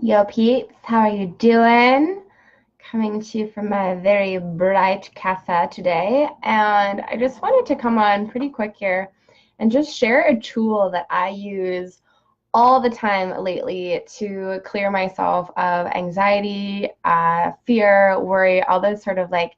Yo, peeps, how are you doing? Coming to you from a very bright casa today, and I just wanted to come on pretty quick here and just share a tool that I use all the time lately to clear myself of anxiety, fear, worry, all those sort of like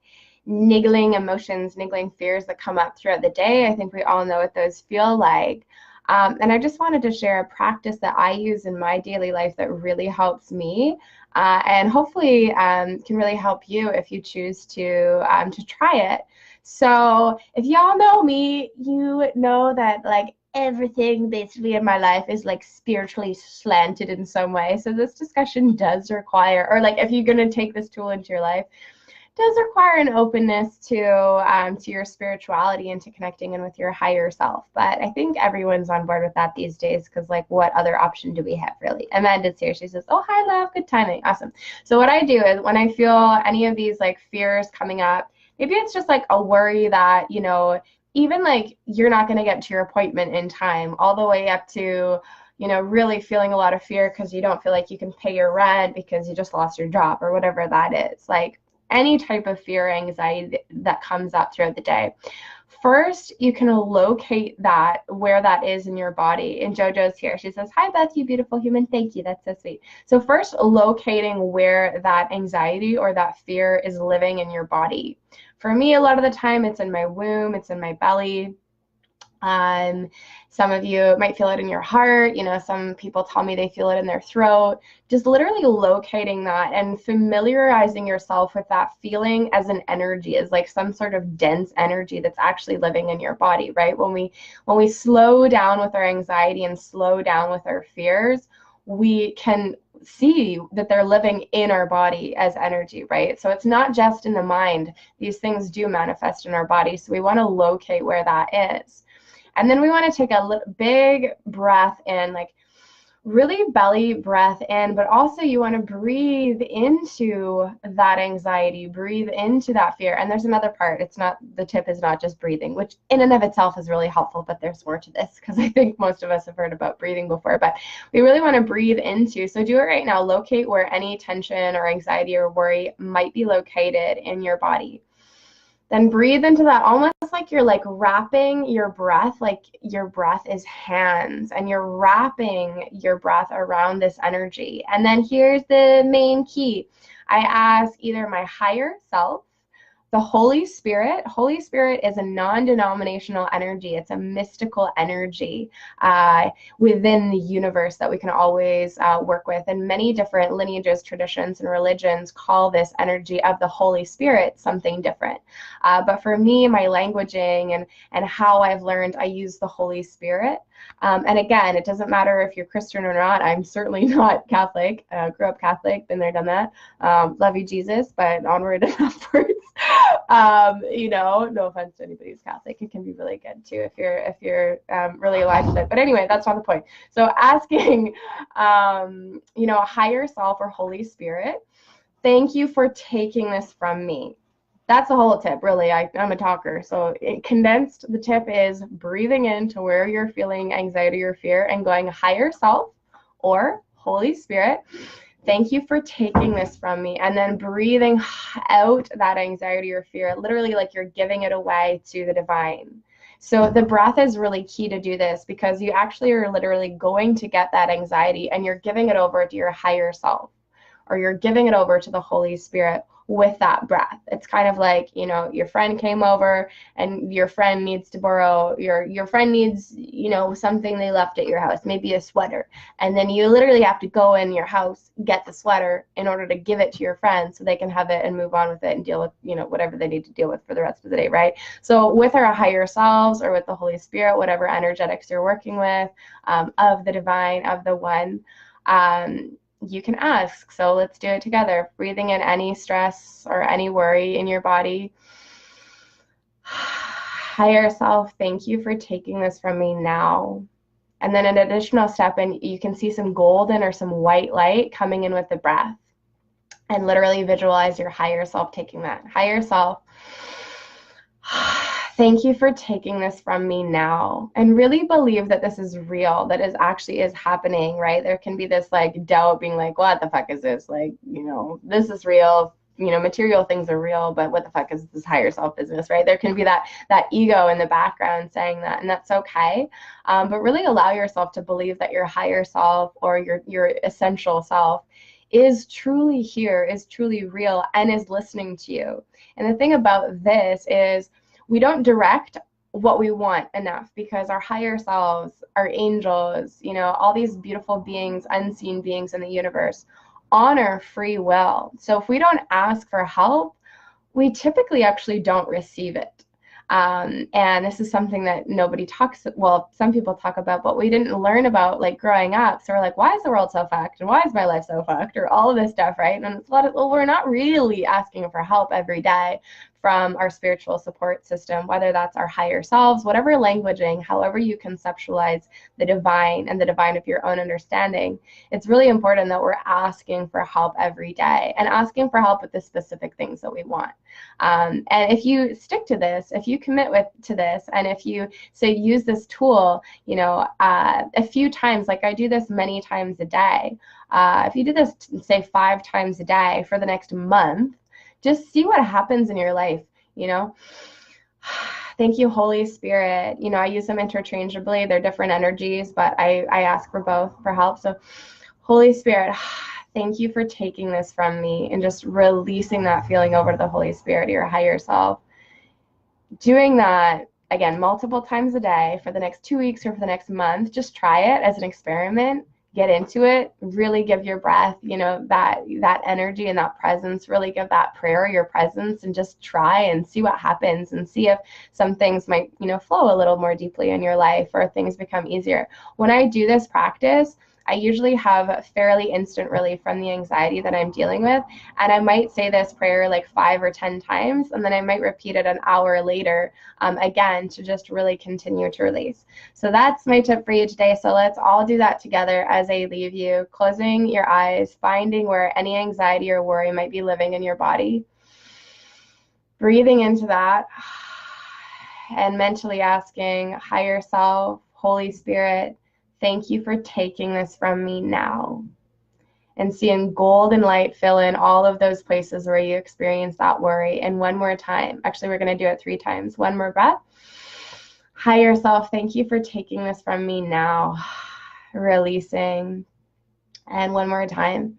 niggling emotions, niggling fears that come up throughout the day. I think we all know what those feel like. And I just wanted to share a practice that I use in my daily life that really helps me, and hopefully can really help you if you choose to try it. So if y'all know me, you know that like everything basically in my life is like spiritually slanted in some way. So this discussion does require, or like if you're going to take this tool into your life, does require an openness to your spirituality and to connecting in with your higher self. But I think everyone's on board with that these days because, like, what other option do we have, really? Amanda's here. She says, "Oh, hi, love. Good timing. Awesome." So what I do is when I feel any of these like fears coming up, maybe it's just like a worry that, even like you're not going to get to your appointment in time, all the way up to really feeling a lot of fear because you don't feel like you can pay your rent because you just lost your job or whatever that is. Like any type of fear or anxiety that comes up throughout the day. First, you can locate that where that is in your body. And JoJo's here. She says, "Hi, Beth, you beautiful human. Thank you. That's so sweet." So first, locating where that anxiety or that fear is living in your body. For me, a lot of the time, it's in my womb, it's in my belly. Some of you might feel it in your heart. Some people tell me they feel it in their throat. Just literally locating that and familiarizing yourself with that feeling as an energy, as like some sort of dense energy that's actually living in your body, right? When we slow down with our anxiety and slow down with our fears, we can see that they're living in our body as energy, right? So it's not just in the mind. These things do manifest in our body. So we want to locate where that is. And then we want to take a big breath in, like really belly breath in, but also you want to breathe into that anxiety, breathe into that fear. And there's another part. The tip is not just breathing, which in and of itself is really helpful, but there's more to this because I think most of us have heard about breathing before, but we really want to breathe into. So do it right now. Locate where any tension or anxiety or worry might be located in your body. Then breathe into that, almost like you're like wrapping your breath, like your breath is hands and you're wrapping your breath around this energy. And then here's the main key. I ask either my higher self, the Holy Spirit. Holy Spirit is a non-denominational energy. It's a mystical energy within the universe that we can always work with. And many different lineages, traditions, and religions call this energy of the Holy Spirit something different. But for me, my languaging and how I've learned, I use the Holy Spirit. And again, it doesn't matter if you're Christian or not. I'm certainly not Catholic. Grew up Catholic, been there, done that. Love you, Jesus, but onward and upwards. No offense to anybody who's Catholic. It can be really good too if you're really aligned with it. But anyway, that's not the point. So asking, a higher self or Holy Spirit, thank you for taking this from me. That's the whole tip, really. I'm a talker. So condensed, the tip is breathing into where you're feeling anxiety or fear and going higher self or Holy Spirit. Thank you for taking this from me. And then breathing out that anxiety or fear, literally like you're giving it away to the divine. So the breath is really key to do this because you actually are literally going to get that anxiety and you're giving it over to your higher self, or you're giving it over to the Holy Spirit with that breath. It's kind of like, your friend came over and your friend needs to borrow, your friend needs, something they left at your house, maybe a sweater. And then you literally have to go in your house, get the sweater in order to give it to your friend so they can have it and move on with it and deal with, whatever they need to deal with for the rest of the day, right? So with our higher selves or with the Holy Spirit, whatever energetics you're working with, of the divine, of the one, you can ask. So let's do it together. Breathing in any stress or any worry in your body. Higher self, thank you for taking this from me now. And then an additional step, and you can see some golden or some white light coming in with the breath. And literally visualize your higher self taking that. Higher self, Thank you for taking this from me now, and really believe that this is real, that is actually is happening, right? There can be this like doubt being like, what the fuck is this? Like, this is real. Material things are real, but what the fuck is this higher self business, right? There can be that ego in the background saying that, and that's okay. But really allow yourself to believe that your higher self or your essential self is truly here, is truly real, and is listening to you. And the thing about this is we don't direct what we want enough, because our higher selves, our angels, all these beautiful beings, unseen beings in the universe, honor free will. So if we don't ask for help, we typically actually don't receive it. And this is something that nobody talks, well, some people talk about, but we didn't learn about like growing up. So we're like, why is the world so fucked? And why is my life so fucked? Or all of this stuff, right? And it's well, we're not really asking for help every day from our spiritual support system, whether that's our higher selves, whatever languaging, however you conceptualize the divine and the divine of your own understanding. It's really important that we're asking for help every day, and asking for help with the specific things that we want. And if you stick to this, if you commit to this, and if you say use this tool, a few times, like I do this many times a day. If you do this, say 5 times a day for the next month, just see what happens in your life. Thank you, Holy Spirit. I use them interchangeably. They're different energies, but I ask for both for help. So Holy Spirit, thank you for taking this from me and just releasing that feeling over to the Holy Spirit, your higher self. Doing that, again, multiple times a day for the next 2 weeks or for the next month. Just try it as an experiment. Get into it. Really give your breath, that energy and that presence. Really give that prayer your presence, and just try and see what happens, and see if some things might, flow a little more deeply in your life, or things become easier. When I do this practice, I usually have fairly instant relief from the anxiety that I'm dealing with. And I might say this prayer like 5 or 10 times, and then I might repeat it an hour later, again, to just really continue to release. So that's my tip for you today. So let's all do that together as I leave you. Closing your eyes, finding where any anxiety or worry might be living in your body. Breathing into that, and mentally asking, higher self, Holy Spirit, thank you for taking this from me now. And seeing golden light fill in all of those places where you experience that worry. And one more time. Actually, we're going to do it 3 times. One more breath. Higher self, thank you for taking this from me now. Releasing. And one more time.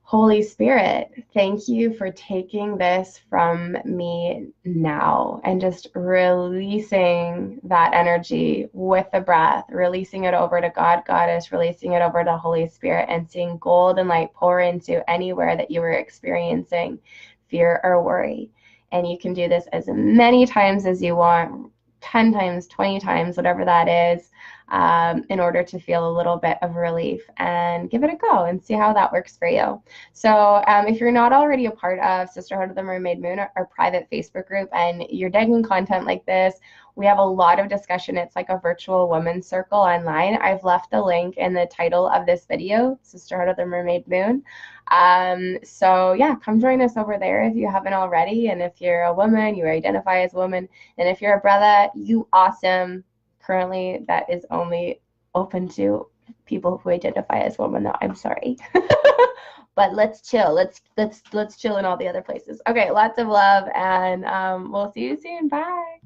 Holy Spirit, thank you for taking this from me now, and just releasing that energy with the breath, releasing it over to God, Goddess, releasing it over to Holy Spirit, and seeing golden light pour into anywhere that you were experiencing fear or worry. And you can do this as many times as you want, 10 times, 20 times, whatever that is, in order to feel a little bit of relief, and give it a go and see how that works for you. So if you're not already a part of Sisterhood of the Mermaid Moon, our private Facebook group, and you're digging content like this, we have a lot of discussion. It's like a virtual women's circle online. I've left the link in the title of this video, Sisterhood of the Mermaid Moon. So yeah, come join us over there if you haven't already. And if you're a woman, you identify as a woman. And if you're a brother, you awesome. Currently, that is only open to people who identify as women. No, I'm sorry. But let's chill. Let's chill in all the other places. Okay, lots of love, and we'll see you soon. Bye.